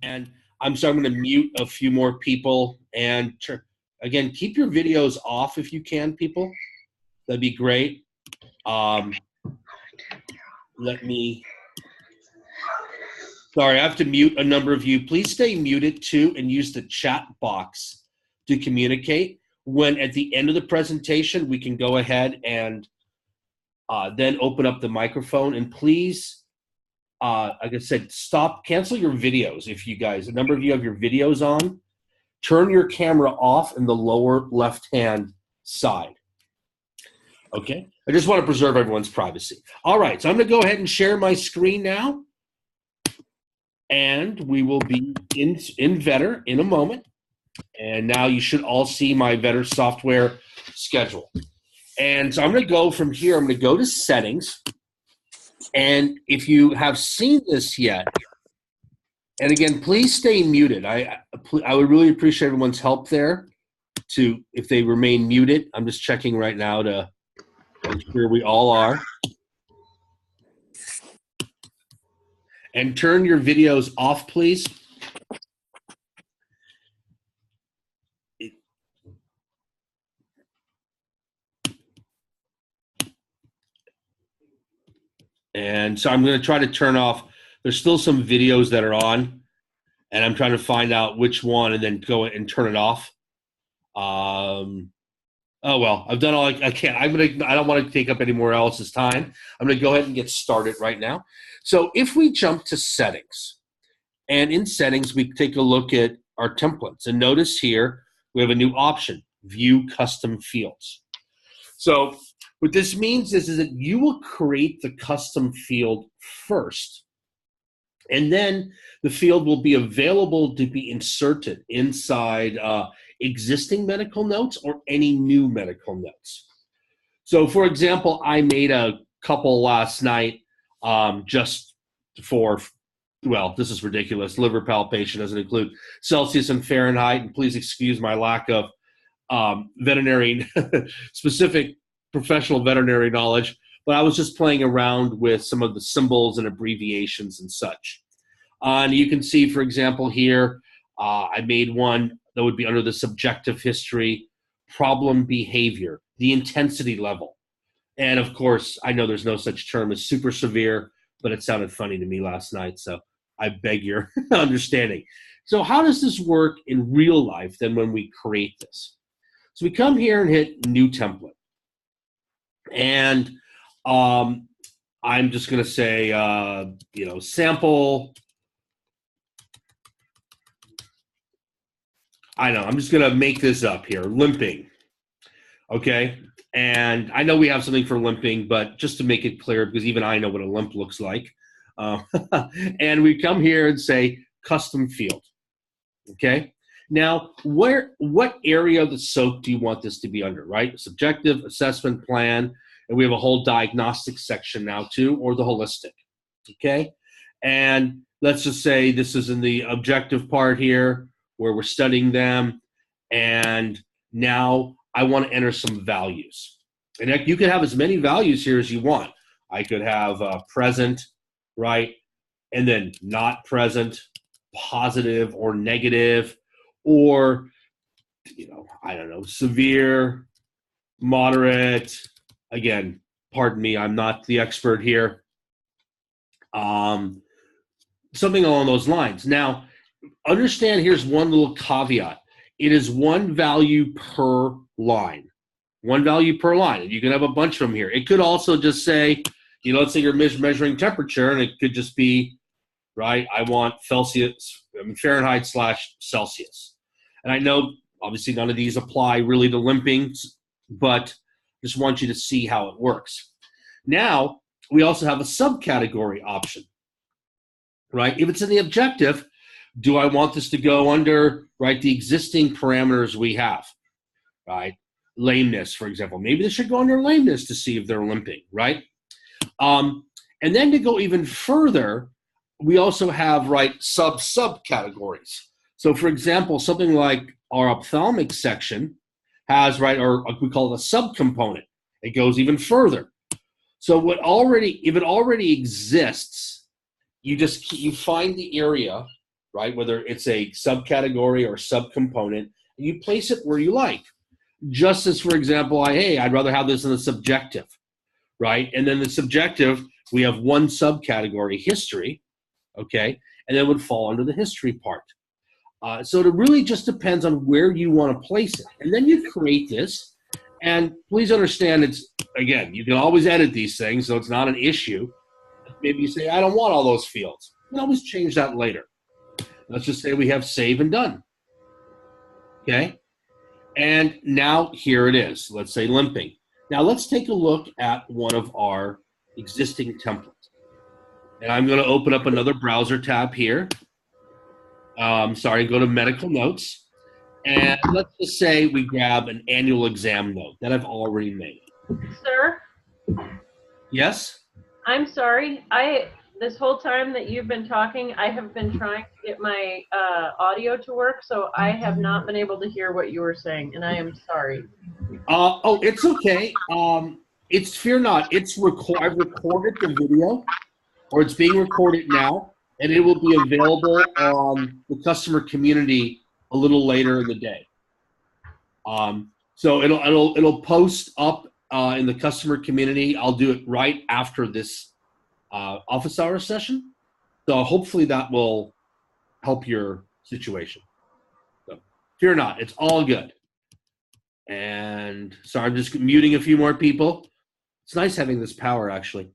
And I'm going to mute a few more people. And again, keep your videos off if you can, people. That'd be great. Sorry, I have to mute a number of you. Please stay muted too and use the chat box to communicate. When at the end of the presentation, we can go ahead and then open up the microphone. And please, like I said, cancel your videos if you guys, a number of you have your videos on. Turn your camera off in the lower left-hand side. Okay? I just want to preserve everyone's privacy. All right, so I'm going to go ahead and share my screen now. And we will be in Vetter in a moment. And now you should all see my Vetter software schedule. And so I'm going to go from here. I'm going to go to settings. And if you have seen this yet, and again, please stay muted. I would really appreciate everyone's help there if they remain muted. I'm just checking right now to make sure we all are. And turn your videos off, please. And so I'm going to try to turn off. There's still some videos that are on, and I'm trying to find out which one and then go and turn it off. Oh, well, I've done all I can. I don't want to take up any more else's time. I'm going to go ahead and get started right now. So if we jump to settings, and in settings, we take a look at our templates. And notice here, we have a new option, View Custom Fields. So what this means is that you will create the custom field first, and then the field will be available to be inserted inside existing medical notes or any new medical notes. So, for example, I made a couple last night just for, well, this is ridiculous. Liver palpation doesn't include Celsius and Fahrenheit, and please excuse my lack of veterinary specific professional veterinary knowledge, but I was just playing around with some of the symbols and abbreviations and such. And you can see, for example, here, I made one that would be under the subjective history, problem behavior, the intensity level. And of course, I know there's no such term as super severe, but it sounded funny to me last night, so I beg your understanding. So how does this work in real life then when we create this? So we come here and hit New Template. And I'm just going to say, sample. I know, I'm just going to make this up here, limping. Okay. And I know we have something for limping, but just to make it clear, because even I know what a limp looks like. And we come here and say custom field. Okay. Now, what area of the SOAP do you want this to be under, right? Subjective, assessment plan, and we have a whole diagnostics section now too, or the holistic, okay? And let's just say this is in the objective part here where we're studying them, and now I want to enter some values. And you can have as many values here as you want. I could have present, right? And then not present, positive or negative, or, I don't know, severe, moderate. Again, pardon me, I'm not the expert here. Something along those lines. Now, understand here's one little caveat. It is one value per line. One value per line. And you can have a bunch of them here. It could also just say, let's say you're measuring temperature, and it could just be, right, I want Fahrenheit / Celsius. And I know, obviously, none of these apply really to limping, but just want you to see how it works. Now, we also have a subcategory option, right? If it's in the objective, do I want this to go under, right, the existing parameters we have, right? Lameness, for example. Maybe this should go under lameness to see if they're limping, right? And then to go even further, we also have, right, subcategories. So, for example, something like our ophthalmic section has, right, or we call it a subcomponent. It goes even further. So if it already exists, you find the area, right? Whether it's a subcategory or subcomponent, and you place it where you like. Just as, for example, I'd rather have this in the subjective, right? And then the subjective, we have one subcategory, history, okay? And then would fall under the history part. So it really just depends on where you want to place it. And then you create this. And please understand, again, you can always edit these things, so it's not an issue. Maybe you say, I don't want all those fields. You can always change that later. Let's just say we have save and done. Okay? And now here it is. Let's say limping. Now let's take a look at one of our existing templates. And I'm going to open up another browser tab here. Go to medical notes. And let's just say we grab an annual exam note that I've already made. Sir? Yes? I'm sorry. This whole time that you've been talking, I have been trying to get my audio to work, so I have not been able to hear what you were saying, and I am sorry. It's okay. Fear not. I've recorded the video, or it's being recorded now, and it will be available on the customer community a little later in the day. So it'll post up in the customer community. I'll do it right after this office hour session. So hopefully that will help your situation. So fear not, it's all good. And sorry, I'm just muting a few more people. It's nice having this power, actually.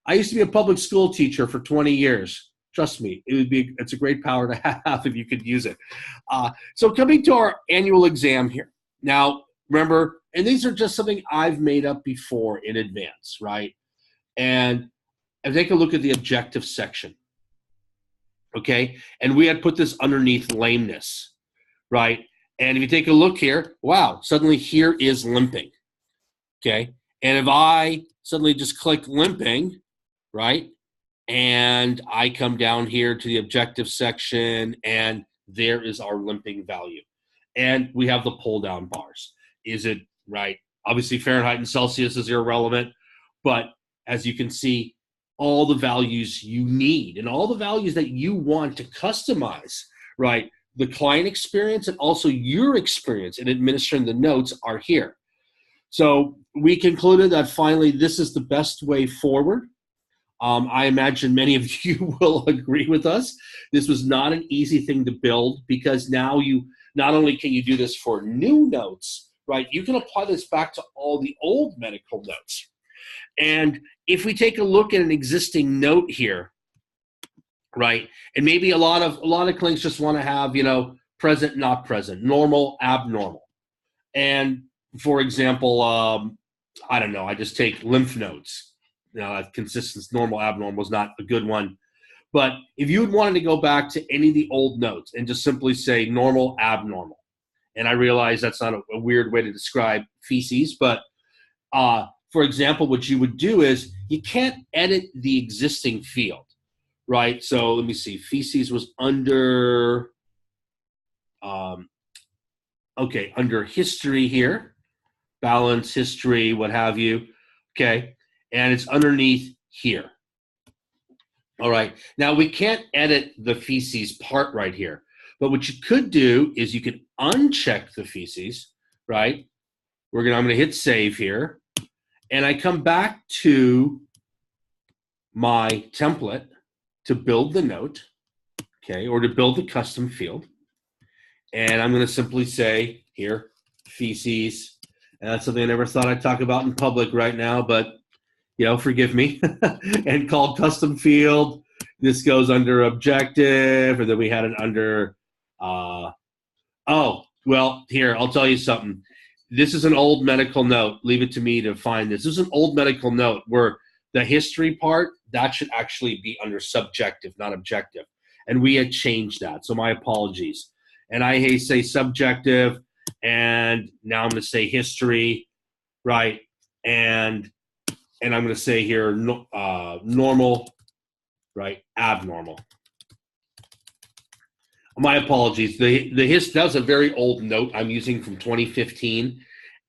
I used to be a public school teacher for 20 years. Trust me, it's a great power to have if you could use it. So coming to our annual exam here. Now, remember, and these are just something I've made up before in advance, right? And take a look at the objective section, okay? And we had put this underneath lameness, right? And if you take a look here, wow, suddenly here is limping, okay? And if I suddenly just click limping, right? And I come down here to the objective section, and there is our limping value. And we have the pull down bars. Is it right? Obviously, Fahrenheit and Celsius is irrelevant, but as you can see, all the values you need and all the values that you want to customize, right? The client experience and also your experience in administering the notes are here. So we concluded that finally this is the best way forward. I imagine many of you will agree with us. This was not an easy thing to build, because now you not only can you do this for new notes, right? You can apply this back to all the old medical notes. And if we take a look at an existing note here, right? And maybe a lot of clinics just want to have, present, not present, normal, abnormal. And for example, I don't know, I just take lymph nodes. Consistency, normal, abnormal is not a good one. But if you wanted to go back to any of the old notes and just simply say normal, abnormal, and I realize that's not a weird way to describe feces, but for example, what you would do is you can't edit the existing field, right? So let me see, feces was under, under history here, balance, history, what have you, okay? And it's underneath here. All right. Now, we can't edit the feces part right here. But what you could do is you can uncheck the feces, right? I'm going to hit save here. And I come back to my template to build the note, okay, or to build the custom field. And I'm going to simply say here, feces. And that's something I never thought I'd talk about in public right now, but forgive me, and called custom field. This goes under objective, and then we had it under, here, I'll tell you something. This is an old medical note. Leave it to me to find this. This is an old medical note where the history part, that should actually be under subjective, not objective. And we had changed that, so my apologies. And I say subjective, and now I'm going to say history, right? And I'm going to say here normal, right? Abnormal. My apologies. That was a very old note I'm using from 2015,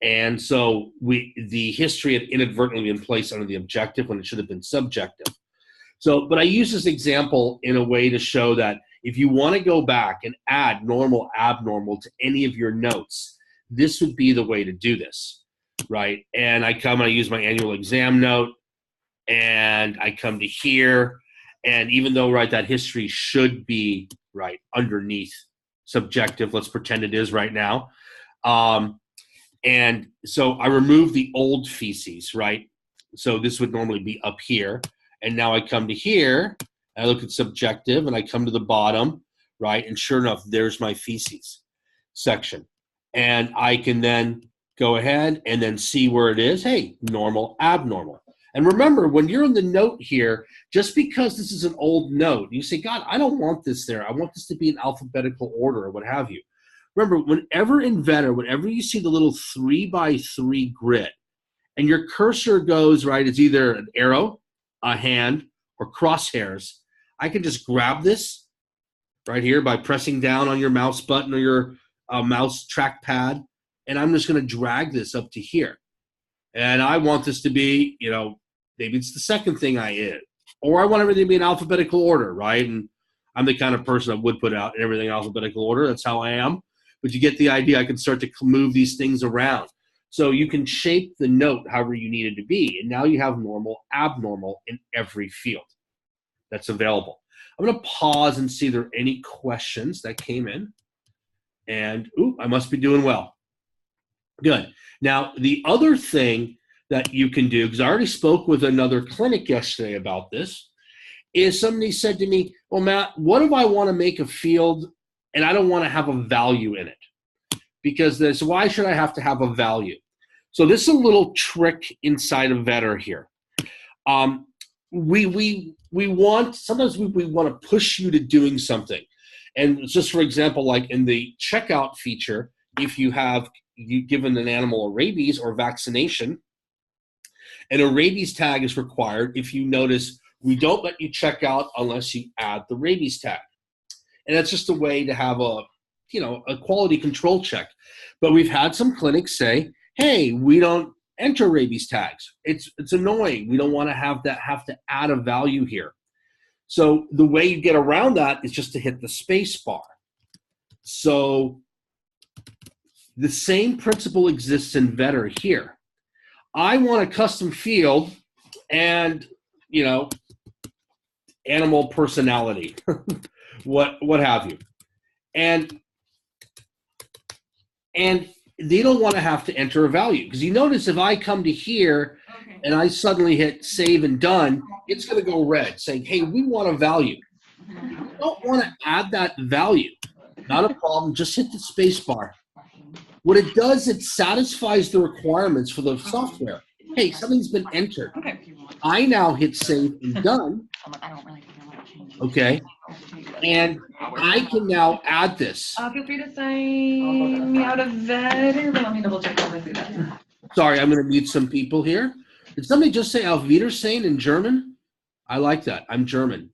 and so the history had inadvertently been placed under the objective when it should have been subjective. So, but I use this example in a way to show that if you want to go back and add normal, abnormal to any of your notes, this would be the way to do this, right? And I come and I use my annual exam note, and I come to here, and even though, right, that history should be, right, underneath subjective, let's pretend it is right now. And so I remove the old feces, right? So this would normally be up here. And now I come to here, and I look at subjective, and I come to the bottom, right? And sure enough, there's my feces section. And I can then go ahead and then see where it is. Hey, normal, abnormal. And remember, when you're in the note here, just because this is an old note, you say, God, I don't want this there. I want this to be in alphabetical order or what have you. Remember, whenever in Vetter, whenever you see the little 3x3 grid, and your cursor goes, right, it's either an arrow, a hand, or crosshairs, I can just grab this right here by pressing down on your mouse button or your mouse trackpad, and I'm just going to drag this up to here. And I want this to be, you know, maybe it's the second thing I hit, or I want everything to be in alphabetical order, right? And I'm the kind of person that would put out everything in alphabetical order. That's how I am. But you get the idea. I can start to move these things around. So you can shape the note however you need it to be. And now you have normal, abnormal in every field that's available. I'm going to pause and see if there are any questions that came in. And, ooh, I must be doing well. Good. Now, the other thing that you can do, because I already spoke with another clinic yesterday about this, is somebody said to me, well, Matt, what if I want to make a field and I don't want to have a value in it? Because this, why should I have to have a value? So this is a little trick inside of Vetter here. We want, sometimes we want to push you to doing something. And just for example, like in the checkout feature, if you have given an animal a rabies or vaccination, and a rabies tag is required, if you notice, we don't let you check out unless you add the rabies tag. And that's just a way to have a, you know, a quality control check. But we've had some clinics say, hey, we don't enter rabies tags. It's annoying. We don't want to have to add a value here. So the way you get around that is just to hit the space bar. So the same principle exists in Vetter here. I want a custom field and, you know, animal personality, what have you. And they don't want to have to enter a value. Because you notice if I come to here and I suddenly hit save and done, it's going to go red saying, hey, we want a value. You don't want to add that value. Not a problem. Just hit the space bar. What it does, it satisfies the requirements for the software. Hey, something's been entered. I now hit save and done. Okay. And I can now add this. Feel free to sign me out of Vetter, but let me double check that. Sorry, I'm going to mute some people here. Did somebody just say Auf Wiedersehen in German? I like that. I'm German.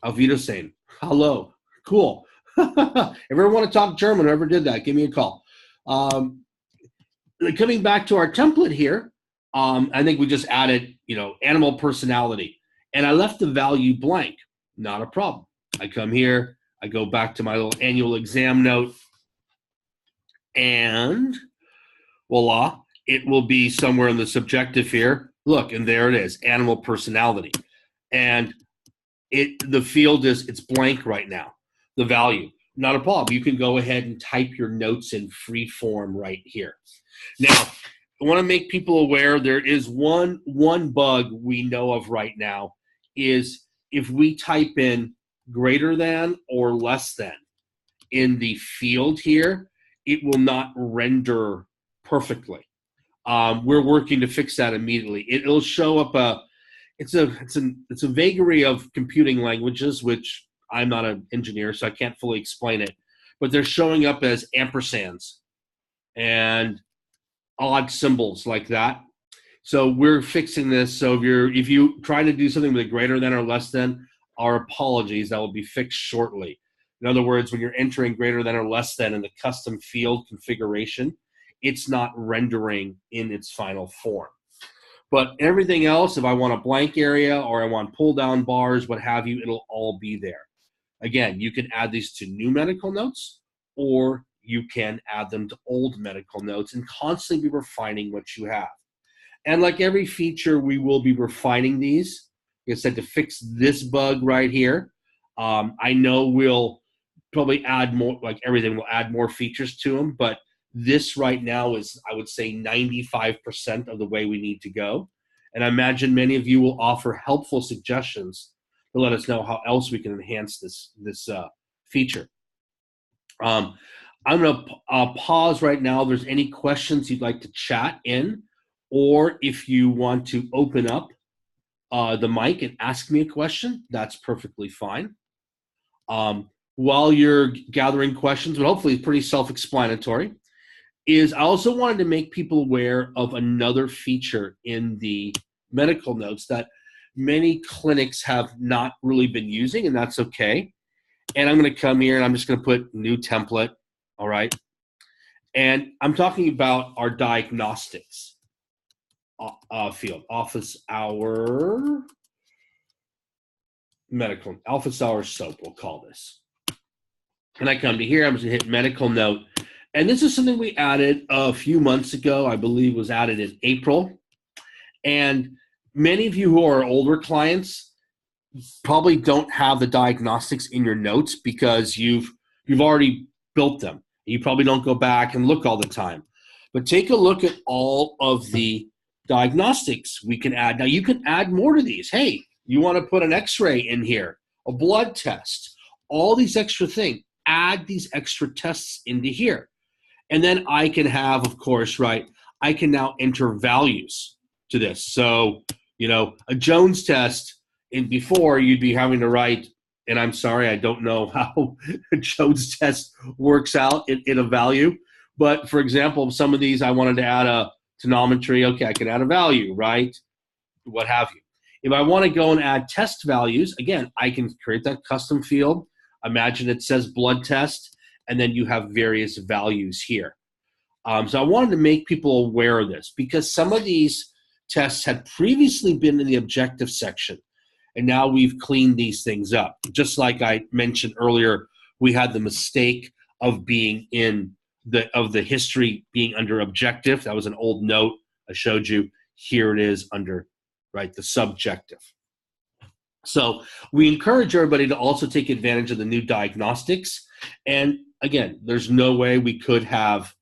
Auf Wiedersehen. Hello. Cool. If you ever want to talk German, whoever did that, give me a call. Coming back to our template here, I think we just added, you know, animal personality. And I left the value blank. Not a problem. I come here. I go back to my little annual exam note. And voila, it will be somewhere in the subjective here. Look, and there it is, animal personality. And the field is, it's blank right now, the value. Not a problem. You can go ahead and type your notes in free form right here. Now, I want to make people aware there is one bug we know of right now is if we type in greater than or less than in the field here, it will not render perfectly. We're working to fix that immediately. It'll show up it's a vagary of computing languages, which I'm not an engineer, so I can't fully explain it. But they're showing up as ampersands and odd symbols like that. So we're fixing this. So if you try to do something with a greater than or less than, our apologies, that will be fixed shortly. In other words, when you're entering greater than or less than in the custom field configuration, it's not rendering in its final form. But everything else, if I want a blank area or I want pull down bars, what have you, it'll all be there. Again, you can add these to new medical notes, or you can add them to old medical notes and constantly be refining what you have. And like every feature, we will be refining these. Like I said, to fix this bug right here, I know we'll probably add more, like everything, we'll add more features to them, but this right now is, I would say, 95% of the way we need to go. And I imagine many of you will offer helpful suggestions to let us know how else we can enhance this feature. I'm going to pause right now. If there's any questions you'd like to chat in, or if you want to open up the mic and ask me a question, that's perfectly fine. While you're gathering questions, but hopefully it's pretty self-explanatory, is I also wanted to make people aware of another feature in the medical notes that many clinics have not really been using, and that's okay. And I'm going to come here and I'm just going to put new template, all right? And I'm talking about our diagnostics field, office hour medical, office hour soap, we'll call this. And I come to here, I'm just going to hit medical note. And this is something we added a few months ago, I believe was added in April. And many of you who are older clients probably don't have the diagnostics in your notes because you've already built them. You probably don't go back and look all the time. But take a look at all of the diagnostics we can add. Now you can add more to these. Hey, you want to put an x-ray in here, a blood test, all these extra things. Add these extra tests into here. And then I can have, of course, right, I can now enter values to this. So, you know, a Jones test, before you'd be having to write, and I'm sorry, I don't know how a Jones test works out in a value. But for example, some of these I wanted to add a tonometry. Okay, I can add a value, right? What have you. If I want to go and add test values, again, I can create that custom field. Imagine it says blood test, and then you have various values here. So I wanted to make people aware of this because some of these tests had previously been in the objective section, and now we've cleaned these things up. Just like I mentioned earlier, we had the mistake of being in the history being under objective. That was an old note I showed you. Here it is under, right, the subjective. So we encourage everybody to also take advantage of the new diagnostics. And again, there's no way we could have,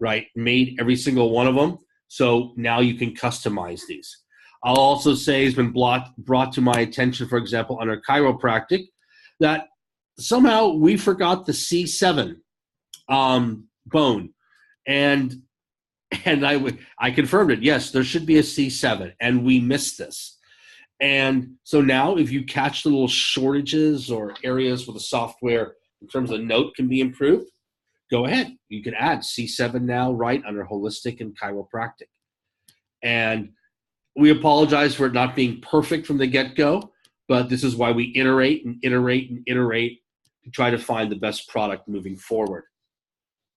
right, made every single one of them. So now you can customize these. I'll also say it's been brought to my attention, for example, under chiropractic, that somehow we forgot the C7 bone. And I confirmed it. Yes, there should be a C7, and we missed this. And so now if you catch the little shortages or areas where the software in terms of note can be improved, go ahead. You can add C7 now right under holistic and chiropractic. And we apologize for it not being perfect from the get-go, but this is why we iterate and iterate and iterate to try to find the best product moving forward.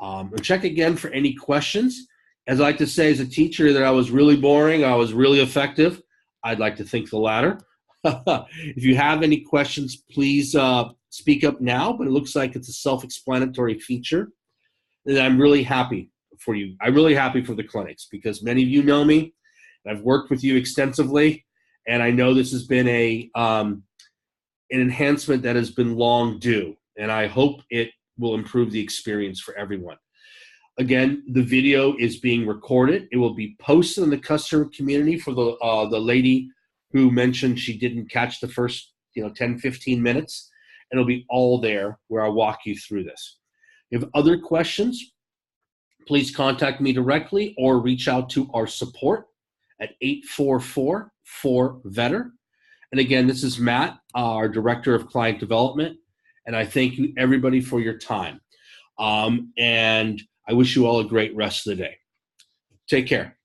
And check again for any questions. As I like to say as a teacher, that I was really boring, I was really effective. I'd like to think the latter. If you have any questions, please speak up now, but it looks like it's a self-explanatory feature. And I'm really happy for you. I'm really happy for the clinics because many of you know me. And I've worked with you extensively, and I know this has been an enhancement that has been long due, and I hope it will improve the experience for everyone. Again, the video is being recorded. It will be posted in the customer community for the lady who mentioned she didn't catch the first 10, 15 minutes. And it'll be all there where I'll walk you through this. If you have other questions, please contact me directly or reach out to our support at 844-4VETTR. And again, this is Matt, our Director of Client Development, and I thank you everybody for your time. And I wish you all a great rest of the day. Take care.